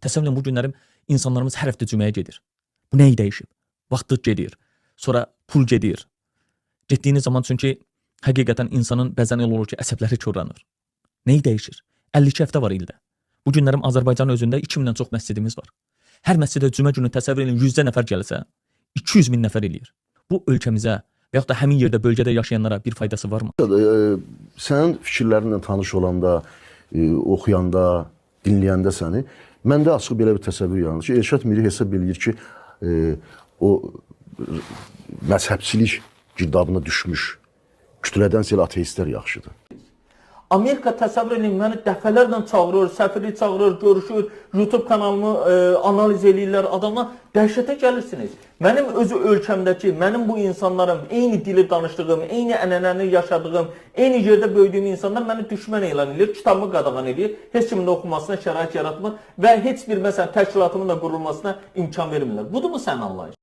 Təsəvvür edin, bu günlərim insanlarımız hər həftə cüməyə gedir. Bu nəyi dəyişib? Vaxtı gedir. Sonra pul gedir. Getdiyiniz zaman çünki həqiqətən insanın bəzən elə olur ki, əsəbləri korlanır. Nəyi dəyişir? 52 həftə var ildə. Bu günlərim Azərbaycanın özündə 2000-dən çox məscidimiz var. Hər məscidə cümə günü təsəvvür edin 100 nəfər gəlsə, 200 min nəfər eləyir. Bu ölkəmizə və yaxud da həmin yerdə, bölgədə yaşayanlara bir faydası varmı? Sənin fikirlərinlə tanış olanda, oxuyanda, dinləyəndə səni, məndə açıq belə bir təsəvvür yaranır ki, Elşad Miri hesab edir ki, o məzhəbçilik girdabına düşmüş kütlədən elə ateistlər yaxşıdır. Amerika təsəvvür edin, məni dəfələrlə çağırır, səfirlik çağırır, görüşür, YouTube kanalımı analiz eləyirlər, adamlar dəhşətə gəlirsiniz. Mənim öz ölkəmdəki, mənim bu insanlarım, eyni dili danışdığım, eyni ənənəni yaşadığım, eyni yerdə böyüdüyüm insanlar məni düşmən elan edir, kitabımı qadağan edir, heç kimin də oxumasına şərait yaratmır və heç bir məsələn təşkilatımın da qurulmasına imkan vermirlər. Budur mu sənin anlayış?